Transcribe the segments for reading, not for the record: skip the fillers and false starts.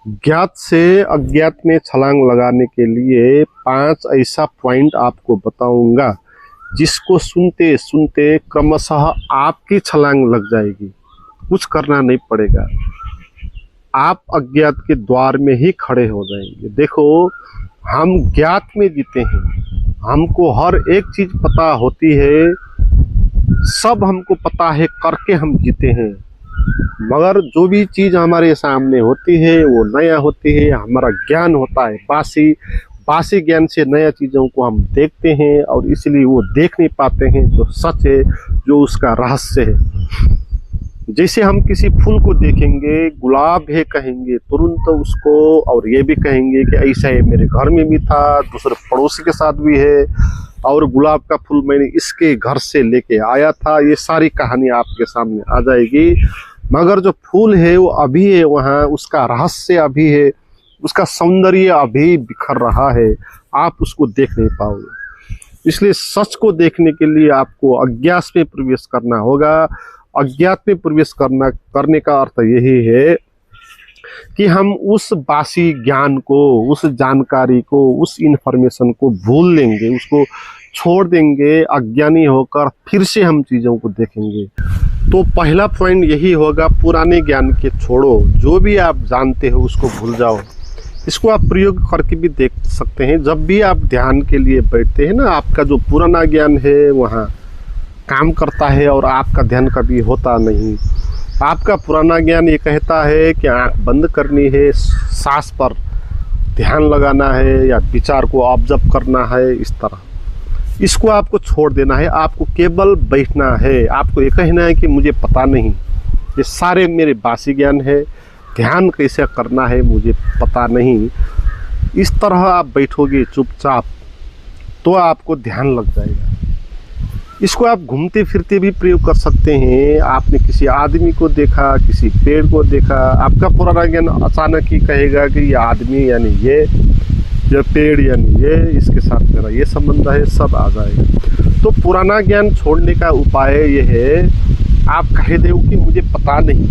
ज्ञात से अज्ञात में छलांग लगाने के लिए 5 ऐसा पॉइंट आपको बताऊंगा जिसको सुनते सुनते क्रमशः आपकी छलांग लग जाएगी। कुछ करना नहीं पड़ेगा, आप अज्ञात के द्वार में ही खड़े हो जाएंगे। देखो, हम ज्ञात में जीते हैं, हमको हर एक चीज पता होती है, सब हमको पता है, करके हम जीते हैं। मगर जो भी चीज हमारे सामने होती है वो नया होती है, हमारा ज्ञान होता है बासी ज्ञान से नया चीजों को हम देखते हैं और इसलिए वो देख नहीं पाते हैं जो सच है, जो उसका रहस्य है। जैसे हम किसी फूल को देखेंगे, गुलाब है कहेंगे तुरंत उसको, और ये भी कहेंगे कि ऐसा है मेरे घर में भी था, दूसरे पड़ोसी के साथ भी है, और गुलाब का फूल मैंने इसके घर से लेके आया था। ये सारी कहानी आपके सामने आ जाएगी। मगर जो फूल है वो अभी है वहाँ, उसका रहस्य अभी है, उसका सौंदर्य अभी बिखर रहा है, आप उसको देख नहीं पाओगे। इसलिए सच को देखने के लिए आपको अज्ञात में प्रवेश करना होगा। अज्ञात में प्रवेश करने का अर्थ यही है कि हम उस बासी ज्ञान को, उस जानकारी को, उस इंफॉर्मेशन को भूल लेंगे, उसको छोड़ देंगे, अज्ञानी होकर फिर से हम चीज़ों को देखेंगे। तो पहला पॉइंट यही होगा, पुराने ज्ञान के छोड़ो, जो भी आप जानते हो उसको भूल जाओ। इसको आप प्रयोग करके भी देख सकते हैं। जब भी आप ध्यान के लिए बैठते हैं ना, आपका जो पुराना ज्ञान है वहाँ काम करता है और आपका ध्यान कभी होता नहीं। आपका पुराना ज्ञान ये कहता है कि आँख बंद करनी है, सांस पर ध्यान लगाना है या विचार को ऑब्जर्व करना है, इस तरह इसको आपको छोड़ देना है। आपको केवल बैठना है, आपको ये कहना है कि मुझे पता नहीं, ये सारे मेरे बासी ज्ञान है, ध्यान कैसे करना है मुझे पता नहीं। इस तरह आप बैठोगे चुपचाप तो आपको ध्यान लग जाएगा। इसको आप घूमते फिरते भी प्रयोग कर सकते हैं। आपने किसी आदमी को देखा, किसी पेड़ को देखा, आपका पुराना ज्ञान अचानक ही कहेगा कि ये आदमी यानी ये पेड़ यानी ये, इसके साथ मेरा ये संबंध है, सब आ जाएगा। तो पुराना ज्ञान छोड़ने का उपाय ये है, आप कह दो कि मुझे पता नहीं।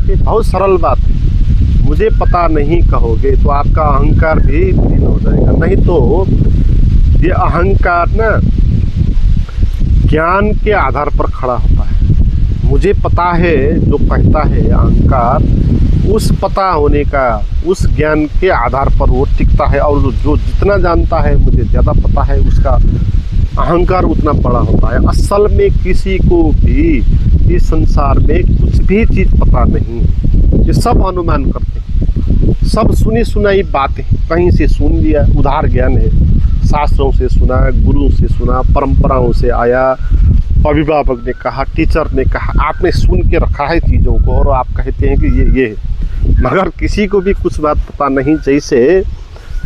ये बहुत सरल बात है। मुझे पता नहीं कहोगे तो आपका अहंकार भी विलीन हो जाएगा। नहीं तो ये अहंकार ना ज्ञान के आधार पर खड़ा होता है। मुझे पता है जो कहता है अहंकार, उस पता होने का, उस ज्ञान के आधार पर वो टिकता है, और जो जितना जानता है मुझे ज़्यादा पता है, उसका अहंकार उतना बड़ा होता है। असल में किसी को भी इस संसार में कुछ भी चीज़ पता नहीं, ये सब अनुमान करते हैं, सब सुनी सुनाई बातें, कहीं से सुन लिया, उधार ज्ञान है, शास्त्रों से सुना, गुरु से सुना, परंपराओं से आया, अभिभावक ने कहा, टीचर ने कहा, आपने सुन के रखा है चीज़ों को और आप कहते हैं कि ये है। मगर किसी को भी कुछ बात पता नहीं। जैसे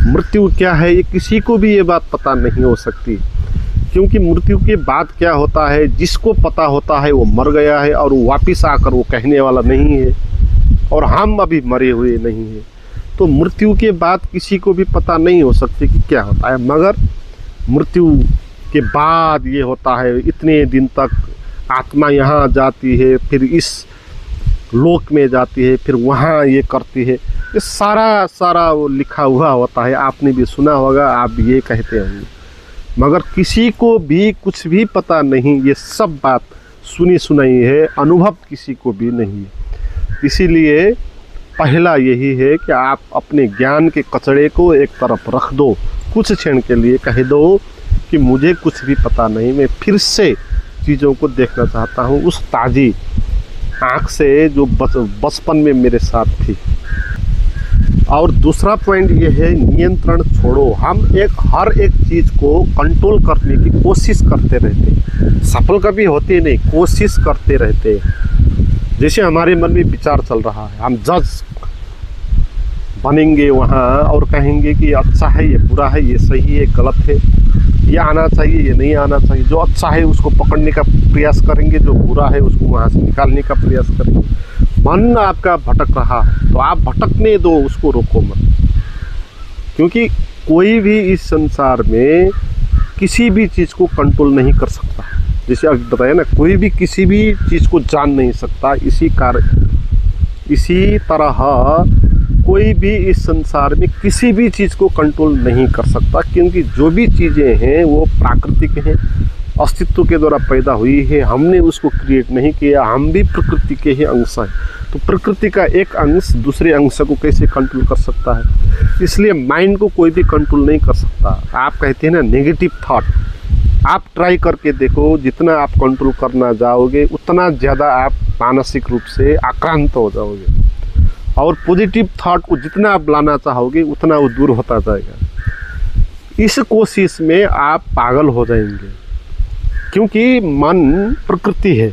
मृत्यु क्या है, ये किसी को भी ये बात पता नहीं हो सकती, क्योंकि मृत्यु के बाद क्या होता है, जिसको पता होता है वो मर गया है और वो वापिस आकर वो कहने वाला नहीं है, और हम अभी मरे हुए नहीं हैं। तो मृत्यु के बाद किसी को भी पता नहीं हो सकती कि क्या होता है। मगर मृत्यु के बाद ये होता है, इतने दिन तक आत्मा यहाँ जाती है, फिर इस लोक में जाती है, फिर वहाँ ये करती है, ये सारा वो लिखा हुआ होता है। आपने भी सुना होगा, आप ये कहते होंगे। मगर किसी को भी कुछ भी पता नहीं, ये सब बात सुनी सुनाई है, अनुभव किसी को भी नहीं है। इसीलिए पहला यही है कि आप अपने ज्ञान के कचड़े को एक तरफ रख दो, कुछ क्षण के लिए कह दो कि मुझे कुछ भी पता नहीं, मैं फिर से चीज़ों को देखना चाहता हूँ उस ताज़ी आँख से जो बचपन में मेरे साथ थी। और दूसरा पॉइंट ये है, नियंत्रण छोड़ो। हम हर एक चीज़ को कंट्रोल करने की कोशिश करते रहते हैं, सफल कभी होते नहीं, कोशिश करते रहते हैं। जैसे हमारे मन में विचार चल रहा है, हम जज बनेंगे वहाँ और कहेंगे कि अच्छा है, ये बुरा है, ये सही है, गलत है, ये आना चाहिए, ये नहीं आना चाहिए। जो अच्छा है उसको पकड़ने का प्रयास करेंगे, जो बुरा है उसको वहाँ से निकालने का प्रयास करेंगे। मन आपका भटक रहा है तो आप भटकने दो, उसको रोको मत। क्योंकि कोई भी इस संसार में किसी भी चीज़ को कंट्रोल नहीं कर सकता। जैसे अभी बताया ना, कोई भी किसी भी चीज़ को जान नहीं सकता। इसी तरह कोई भी इस संसार में किसी भी चीज़ को कंट्रोल नहीं कर सकता, क्योंकि जो भी चीज़ें हैं वो प्राकृतिक हैं, अस्तित्व के द्वारा पैदा हुई है, हमने उसको क्रिएट नहीं किया, हम भी प्रकृति के ही अंश हैं। तो प्रकृति का एक अंश दूसरे अंश को कैसे कंट्रोल कर सकता है? इसलिए माइंड को कोई भी कंट्रोल नहीं कर सकता। आप कहते हैं ना नेगेटिव थॉट, आप ट्राई करके देखो, जितना आप कंट्रोल करना जाओगे उतना ज़्यादा आप मानसिक रूप से आक्रांत हो जाओगे, और पॉजिटिव थॉट को जितना आप लाना चाहोगे उतना वो दूर होता जाएगा। इस कोशिश में आप पागल हो जाएंगे, क्योंकि मन प्रकृति है,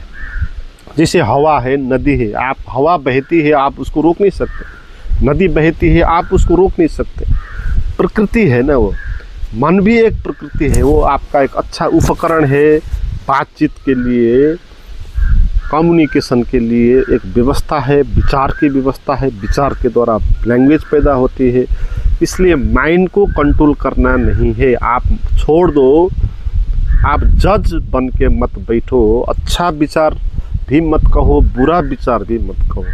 जैसे हवा है, नदी है। आप हवा बहती है, आप उसको रोक नहीं सकते, नदी बहती है, आप उसको रोक नहीं सकते, प्रकृति है ना वो। मन भी एक प्रकृति है, वो आपका एक अच्छा उपकरण है बातचीत के लिए, कम्युनिकेशन के लिए एक व्यवस्था है, विचार की व्यवस्था है, विचार के द्वारा लैंग्वेज पैदा होती है। इसलिए माइंड को कंट्रोल करना नहीं है, आप छोड़ दो। आप जज बन के मत बैठो, अच्छा विचार भी मत कहो, बुरा विचार भी मत कहो।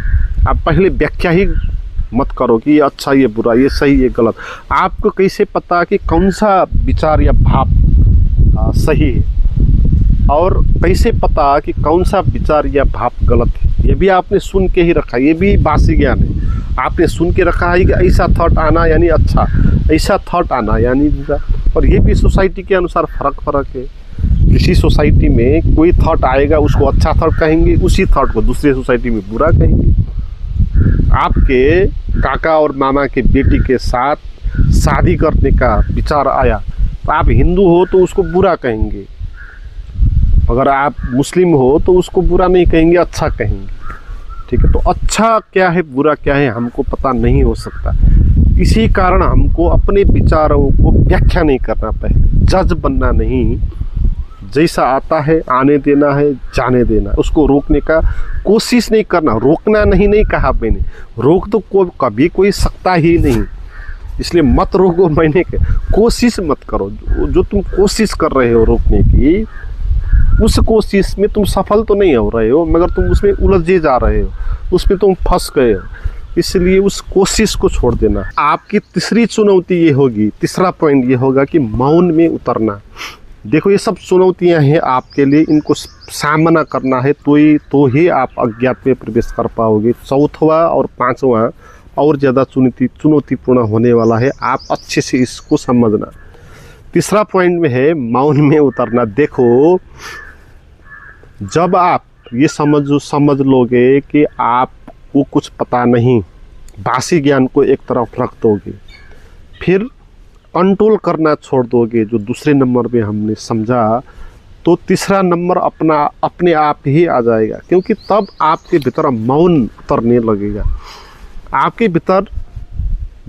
आप पहले व्याख्या ही मत करो कि ये अच्छा, ये बुरा, ये सही, ये गलत। आपको कैसे पता कि कौन सा विचार या भाव सही है, और कैसे पता कि कौन सा विचार या भाव गलत है? ये भी आपने सुन के ही रखा, ये भी बासी ज्ञान है। आपने सुन के रखा है कि ऐसा थॉट आना यानी अच्छा, ऐसा थॉट आना यानी बुरा, और ये भी सोसाइटी के अनुसार फ़र्क है। किसी सोसाइटी में कोई थॉट आएगा, उसको अच्छा थॉट कहेंगे, उसी थॉट को दूसरी सोसाइटी में बुरा कहेंगे। आपके काका और मामा के बेटी के साथ शादी करने का विचार आया, तो आप हिंदू हो तो उसको बुरा कहेंगे, अगर आप मुस्लिम हो तो उसको बुरा नहीं कहेंगे, अच्छा कहेंगे। ठीक है, तो अच्छा क्या है, बुरा क्या है, हमको पता नहीं हो सकता। इसी कारण हमको अपने विचारों को व्याख्या नहीं करना, पहले जज बनना नहीं। जैसा आता है आने देना है, जाने देना, उसको रोकने का कोशिश नहीं करना। रोकना नहीं कहा मैंने, रोक तो कभी कोई सकता ही नहीं, इसलिए मत रोको। मैंने कोशिश मत करो, जो तुम कोशिश कर रहे हो रोकने की, उस कोशिश में तुम सफल तो नहीं हो रहे हो, मगर तुम उसमें उलझे जा रहे हो, उसमें तुम फंस गए हो। इसलिए उस कोशिश को छोड़ देना। आपकी तीसरी चुनौती ये होगी, तीसरा पॉइंट ये होगा कि मौन में उतरना। देखो, ये सब चुनौतियां हैं आपके लिए, इनको सामना करना है तो ही आप अज्ञात में प्रवेश कर पाओगे। चौथवा और पांचवा और ज़्यादा चुनौतीपूर्ण होने वाला है, आप अच्छे से इसको समझना। तीसरा पॉइंट में है मौन में उतरना। देखो, जब आप ये समझ लोगे कि आपको कुछ पता नहीं, बासी ज्ञान को एक तरफ रख दोगे, फिर कंट्रोल करना छोड़ दोगे, जो दूसरे नंबर में हमने समझा, तो तीसरा नंबर अपने आप ही आ जाएगा, क्योंकि तब आपके भीतर मौन उतरने लगेगा। आपके भीतर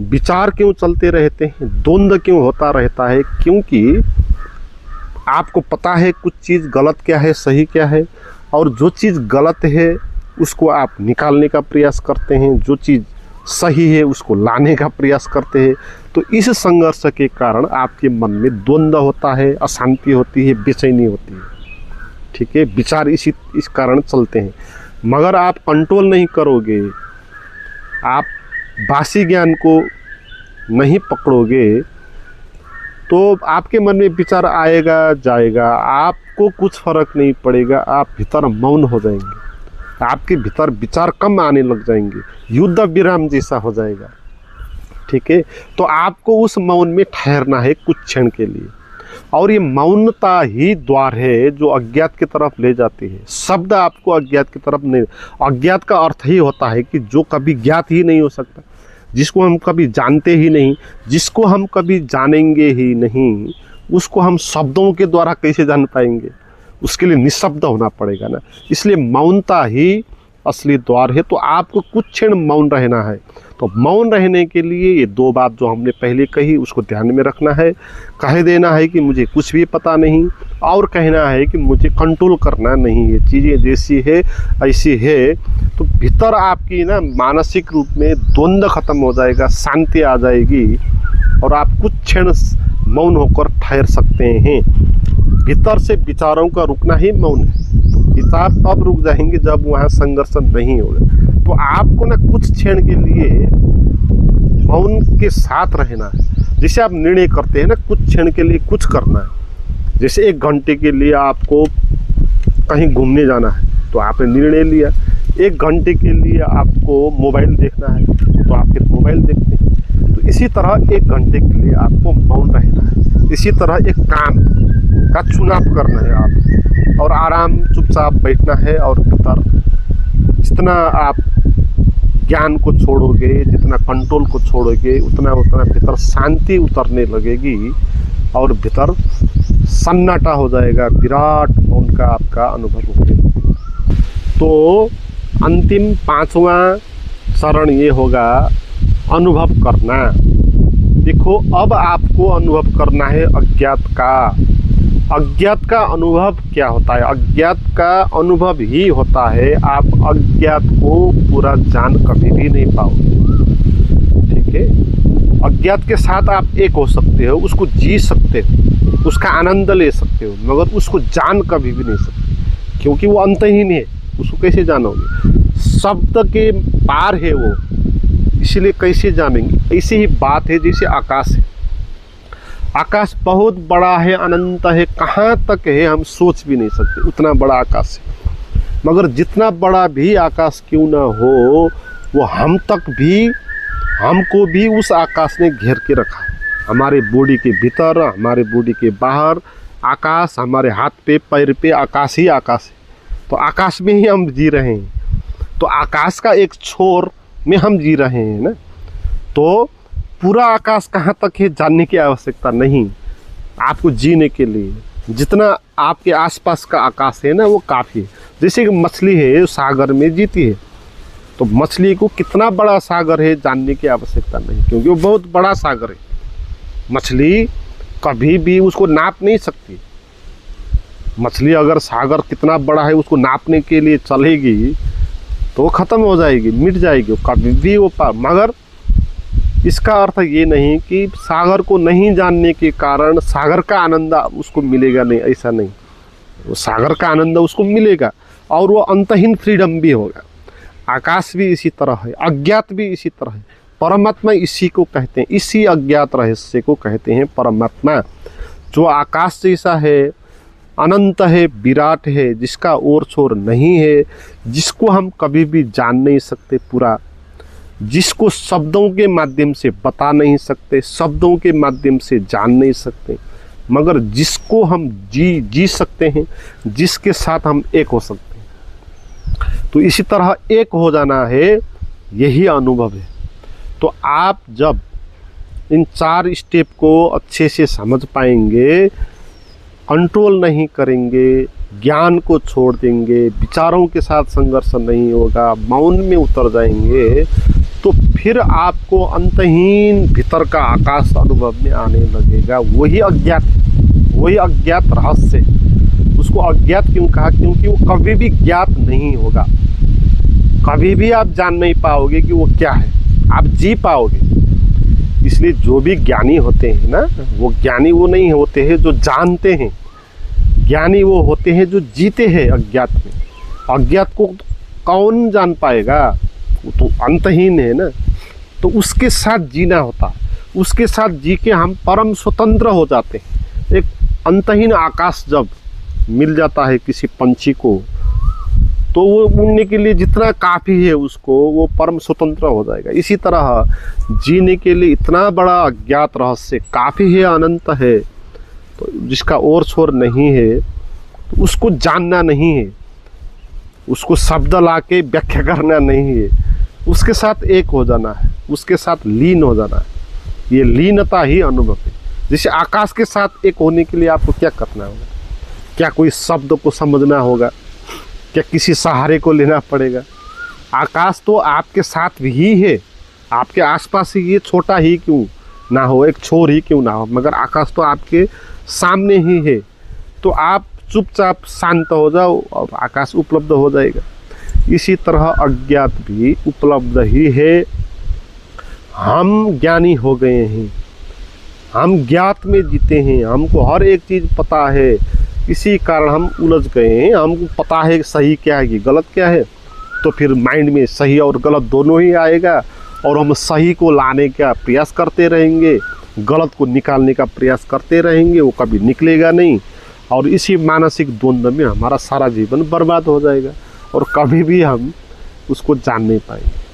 विचार क्यों चलते रहते हैं, द्वंद्व क्यों होता रहता है? क्योंकि आपको पता है कुछ चीज़ गलत क्या है, सही क्या है, और जो चीज़ गलत है उसको आप निकालने का प्रयास करते हैं, जो चीज़ सही है उसको लाने का प्रयास करते हैं। तो इस संघर्ष के कारण आपके मन में द्वंद्व होता है, अशांति होती है, बेचैनी होती है। ठीक है, विचार इस कारण चलते हैं। मगर आप कंट्रोल नहीं करोगे, आप बासी ज्ञान को नहीं पकड़ोगे, तो आपके मन में विचार आएगा जाएगा, आपको कुछ फर्क नहीं पड़ेगा, आप भीतर मौन हो जाएंगे, आपके भीतर विचार कम आने लग जाएंगे, युद्ध विराम जैसा हो जाएगा। ठीक है, तो आपको उस मौन में ठहरना है कुछ क्षण के लिए, और ये मौनता ही द्वार है जो अज्ञात की तरफ ले जाती है। शब्द आपको अज्ञात की तरफ नहीं, अज्ञात का अर्थ ही होता है कि जो कभी ज्ञात ही नहीं हो सकता, जिसको हम कभी जानते ही नहीं, जिसको हम कभी जानेंगे ही नहीं, उसको हम शब्दों के द्वारा कैसे जान पाएंगे? उसके लिए निशब्द होना पड़ेगा ना। इसलिए मौनता ही असली द्वार है। तो आपको कुछ क्षण मौन रहना है। तो मौन रहने के लिए ये दो बात जो हमने पहले कही उसको ध्यान में रखना है। कह देना है कि मुझे कुछ भी पता नहीं, और कहना है कि मुझे कंट्रोल करना नहीं है, चीज़ें जैसी है ऐसी है। तो भीतर आपकी ना मानसिक रूप में द्वंद्व खत्म हो जाएगा, शांति आ जाएगी, और आप कुछ क्षण मौन होकर ठहर सकते हैं। भीतर से विचारों का रुकना ही मौन है। तो विचार तब रुक जाएंगे जब वहाँ संघर्ष नहीं होगा। तो आपको ना कुछ क्षण के लिए मौन के साथ रहना है। जैसे आप निर्णय करते हैं ना, कुछ क्षण के लिए कुछ करना है, जैसे 1 घंटे के लिए आपको कहीं घूमने जाना है तो आपने निर्णय लिया, 1 घंटे के लिए आपको मोबाइल देखना है तो आप फिर मोबाइल देखते हैं। तो इसी तरह 1 घंटे के लिए आपको मौन रहना है, इसी तरह एक काम का चुनाव करना है आप, और आराम चुपचाप बैठना है। और भीतर जितना आप ज्ञान को छोड़ोगे, जितना कंट्रोल को छोड़ोगे, उतना उतना भीतर शांति उतरने लगेगी और भीतर सन्नाटा हो जाएगा, विराट मौन का आपका अनुभव होगा। तो अंतिम 5वां चरण ये होगा अनुभव करना। देखो, अब आपको अनुभव करना है अज्ञात का। अज्ञात का अनुभव क्या होता है? अज्ञात का अनुभव ही होता है, आप अज्ञात को पूरा जान कभी भी नहीं पाओगे। ठीक है, अज्ञात के साथ आप एक हो सकते हो, उसको जी सकते हो, उसका आनंद ले सकते हो, मगर उसको जान कभी भी नहीं सकते, क्योंकि वो अंतहीन है। उसको कैसे जानोगे? शब्द के पार है वो, इसलिए कैसे जानेंगे? ऐसी ही बात है जैसे आकाश है। आकाश बहुत बड़ा है, अनंत है, कहाँ तक है हम सोच भी नहीं सकते, उतना बड़ा आकाश है। मगर जितना बड़ा भी आकाश क्यों ना हो, वो हम तक भी, हमको भी उस आकाश ने घेर के रखा है। हमारे बॉडी के भीतर, हमारे बॉडी के बाहर आकाश, हमारे हाथ पे पैर पे आकाश ही आकाश है। तो आकाश में ही हम जी रहे हैं, तो आकाश का एक छोर में हम जी रहे हैं ना। तो पूरा आकाश कहाँ तक है जानने की आवश्यकता नहीं आपको जीने के लिए। जितना आपके आसपास का आकाश है ना, वो काफ़ी है। जैसे कि मछली है, सागर में जीती है, तो मछली को कितना बड़ा सागर है जानने की आवश्यकता नहीं, क्योंकि वो बहुत बड़ा सागर है। मछली कभी भी उसको नाप नहीं सकती। मछली अगर सागर कितना बड़ा है उसको नापने के लिए चलेगी तो वो ख़त्म हो जाएगी, मिट जाएगी, कभी भी वो मगर इसका अर्थ ये नहीं कि सागर को नहीं जानने के कारण सागर का आनंद उसको मिलेगा नहीं, ऐसा नहीं। वो सागर का आनंद उसको मिलेगा और वो अंतहीन फ्रीडम भी होगा। आकाश भी इसी तरह है, अज्ञात भी इसी तरह है। परमात्मा इसी को कहते हैं, इसी अज्ञात रहस्य को कहते हैं परमात्मा, जो आकाश जैसा है, अनंत है, विराट है, जिसका ओर छोर नहीं है, जिसको हम कभी भी जान नहीं सकते पूरा, जिसको शब्दों के माध्यम से बता नहीं सकते, शब्दों के माध्यम से जान नहीं सकते, मगर जिसको हम जी सकते हैं, जिसके साथ हम एक हो सकते हैं। तो इसी तरह एक हो जाना है, यही अनुभव है। तो आप जब इन 4 स्टेप को अच्छे से समझ पाएंगे, कंट्रोल नहीं करेंगे, ज्ञान को छोड़ देंगे, विचारों के साथ संघर्ष नहीं होगा, मौन में उतर जाएंगे, तो फिर आपको अंतहीन भीतर का आकाश अनुभव में आने लगेगा। वही अज्ञात रहस्य। उसको अज्ञात क्यों कहा? क्योंकि वो कभी भी ज्ञात नहीं होगा, कभी भी आप जान नहीं पाओगे कि वो क्या है, आप जी पाओगे। इसलिए जो भी ज्ञानी होते हैं ना, वो ज्ञानी वो नहीं होते हैं जो जानते हैं, ज्ञानी वो होते हैं जो जीते हैं अज्ञात में। अज्ञात को कौन जान पाएगा? वो तो अंतहीन है ना। तो उसके साथ जीना होता है, उसके साथ जी के हम परम स्वतंत्र हो जाते हैं। एक अंतहीन आकाश जब मिल जाता है किसी पंछी को, तो वो उड़ने के लिए जितना काफ़ी है उसको, वो परम स्वतंत्र हो जाएगा। इसी तरह जीने के लिए इतना बड़ा अज्ञात रहस्य काफ़ी है, अनंत है, तो जिसका और छोर नहीं है, तो उसको जानना नहीं है, उसको शब्द लाके व्याख्या करना नहीं है, उसके साथ एक हो जाना है, उसके साथ लीन हो जाना है। ये लीनता ही अनुभव है। जैसे आकाश के साथ एक होने के लिए आपको क्या करना होगा? क्या कोई शब्द को समझना होगा? क्या किसी सहारे को लेना पड़ेगा? आकाश तो आपके साथ ही है, आपके आसपास ही, ये छोटा ही क्यों ना हो, एक छोर ही क्यों ना हो, मगर आकाश तो आपके सामने ही है। तो आप चुपचाप शांत हो जाओ और आकाश उपलब्ध हो जाएगा। इसी तरह अज्ञात भी उपलब्ध ही है। हम ज्ञानी हो गए हैं, हम ज्ञात में जीते हैं, हमको हर एक चीज़ पता है, इसी कारण हम उलझ गए हैं। हमको पता है सही क्या है कि गलत क्या है, तो फिर माइंड में सही और गलत दोनों ही आएगा और हम सही को लाने का प्रयास करते रहेंगे, गलत को निकालने का प्रयास करते रहेंगे, वो कभी निकलेगा नहीं। और इसी मानसिक द्वंद्व में हमारा सारा जीवन बर्बाद हो जाएगा और कभी भी हम उसको जान नहीं पाएंगे।